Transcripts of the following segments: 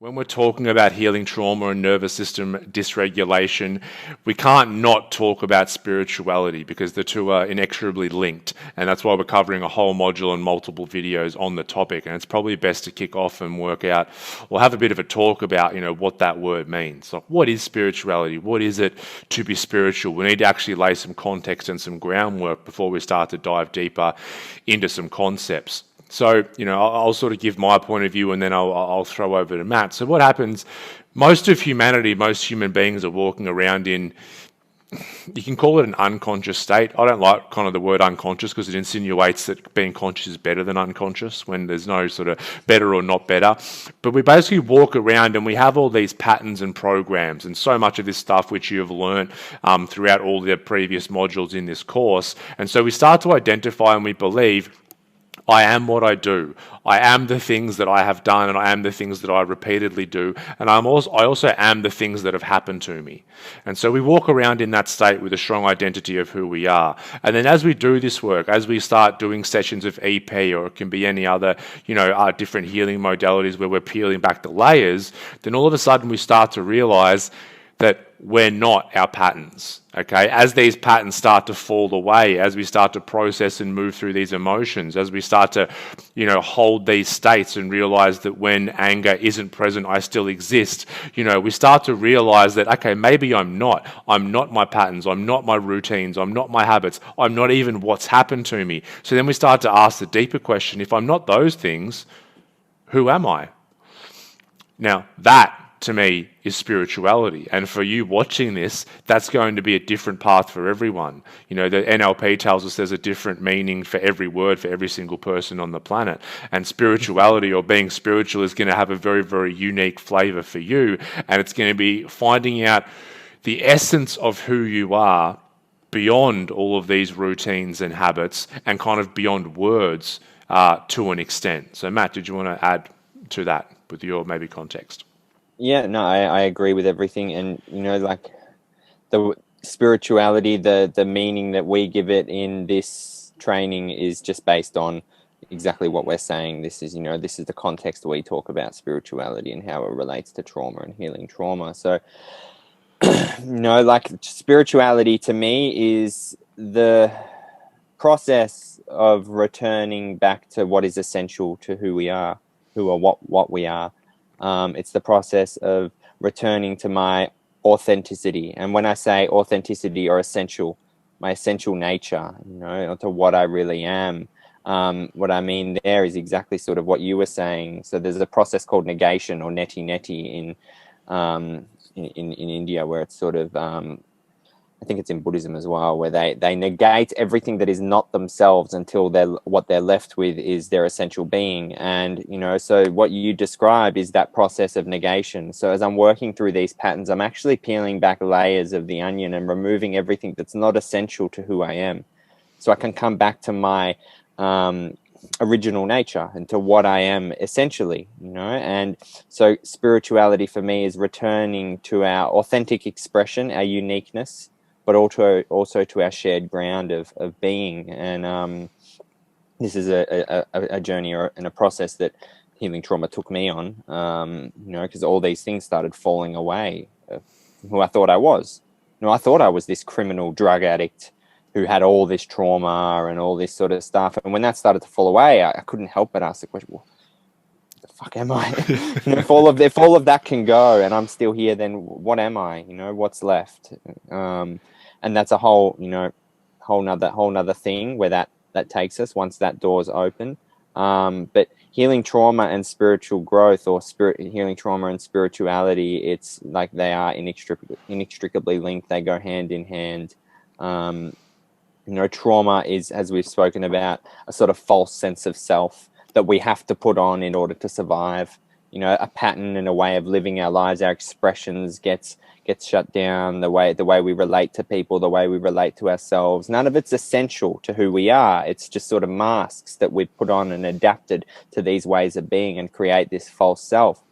When we're talking about healing trauma and nervous system dysregulation, we can't not talk about spirituality because the two are inexorably linked. And that's why we're covering a whole module and multiple videos on the topic. And it's probably best to kick off and work out or have a bit of a talk about, what that word means. Like, what is spirituality? What is it to be spiritual? We need to actually lay some context and some groundwork before we start to dive deeper into some concepts. So, I'll sort of give my point of view and then I'll throw over to Matt. So what happens, most of humanity, most human beings are walking around in, you can call it an unconscious state. I don't like kind of the word unconscious because it insinuates that being conscious is better than unconscious when there's no sort of better or not better. But we basically walk around and we have all these patterns and programs and so much of this stuff which you have learned throughout all the previous modules in this course. And so we start to identify and we believe, I am what I do. I am the things that I have done, and I am the things that I repeatedly do, and I also am the things that have happened to me. And so we walk around in that state with a strong identity of who we are. And then as we do this work, as we start doing sessions of EP, or it can be any other, different healing modalities where we're peeling back the layers, then all of a sudden we start to realize that we're not our patterns, okay? As these patterns start to fall away, as we start to process and move through these emotions, as we start to, hold these states and realize that when anger isn't present, I still exist, we start to realize that, okay, maybe I'm not my patterns, I'm not my routines, I'm not my habits, I'm not even what's happened to me. So then we start to ask the deeper question, if I'm not those things, who am I? Now, that to me is spirituality, and for you watching this, that's going to be a different path for everyone. The NLP tells us there's a different meaning for every word for every single person on the planet, and spirituality or being spiritual is going to have a very, very unique flavor for you, and it's going to be finding out the essence of who you are beyond all of these routines and habits and kind of beyond words to an extent. So Matt, did you want to add to that with your maybe context? Yeah, no, I agree with everything. And, like the spirituality, the meaning that we give it in this training is just based on exactly what we're saying. This is, this is the context we talk about spirituality and how it relates to trauma and healing trauma. So, like spirituality to me is the process of returning back to what is essential to who we are, what we are. It's the process of returning to my authenticity. And when I say authenticity or essential, my essential nature, to what I really am. What I mean there is exactly sort of what you were saying. So there's a process called negation or neti in India, where it's sort of I think it's in Buddhism as well, where they negate everything that is not themselves until what they're left with is their essential being. And, so what you describe is that process of negation. So as I'm working through these patterns, I'm actually peeling back layers of the onion and removing everything that's not essential to who I am. So I can come back to my original nature and to what I am essentially, and so spirituality for me is returning to our authentic expression, our uniqueness, but also to our shared ground of being. And this is a journey and a process that healing trauma took me on, because all these things started falling away of who I thought I was. I thought I was this criminal drug addict who had all this trauma and all this sort of stuff. And when that started to fall away, I couldn't help but ask the question, well, the fuck am I? If all of that can go and I'm still here, then what am I? What's left? And that's a whole nother thing where that takes us once that door's open. But healing trauma and spiritual growth, or healing trauma and spirituality, it's like they are inextricably linked. They go hand in hand. Trauma is, as we've spoken about, a sort of false sense of self that we have to put on in order to survive. A pattern and a way of living our lives, our expressions gets shut down, the way we relate to people, the way we relate to ourselves. None of it's essential to who we are. It's just sort of masks that we've put on and adapted to these ways of being and create this false self.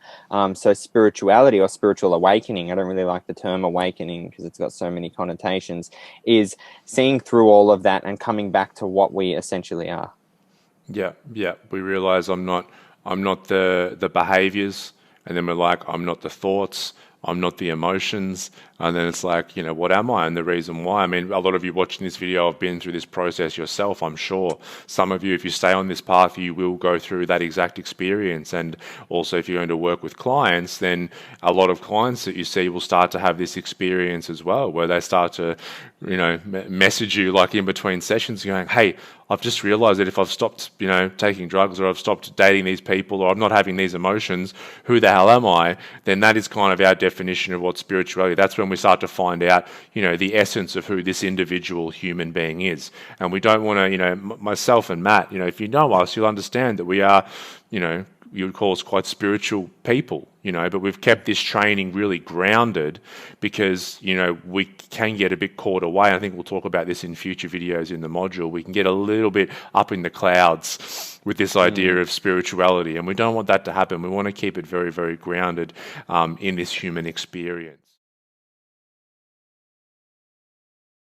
So spirituality or spiritual awakening, I don't really like the term awakening because it's got so many connotations, is seeing through all of that and coming back to what we essentially are. Yeah. We realize I'm not the behaviors and then we're like, I'm not the thoughts, I'm not the emotions. And then it's like, what am I? And the reason why, I mean, a lot of you watching this video have been through this process yourself, I'm sure. Some of you, if you stay on this path, you will go through that exact experience. And also, if you're going to work with clients, then a lot of clients that you see will start to have this experience as well, where they start to, message you like in between sessions going, hey, I've just realized that if I've stopped, taking drugs, or I've stopped dating these people, or I'm not having these emotions, who the hell am I? Then that is kind of our definition of what spirituality. That's when we start to find out, the essence of who this individual human being is. And we don't want to, myself and Matt, if you know us, you'll understand that we are, you would call us quite spiritual people, but we've kept this training really grounded because, we can get a bit caught away. I think we'll talk about this in future videos in the module. We can get a little bit up in the clouds with this idea of spirituality, and we don't want that to happen. We want to keep it very, very grounded in this human experience.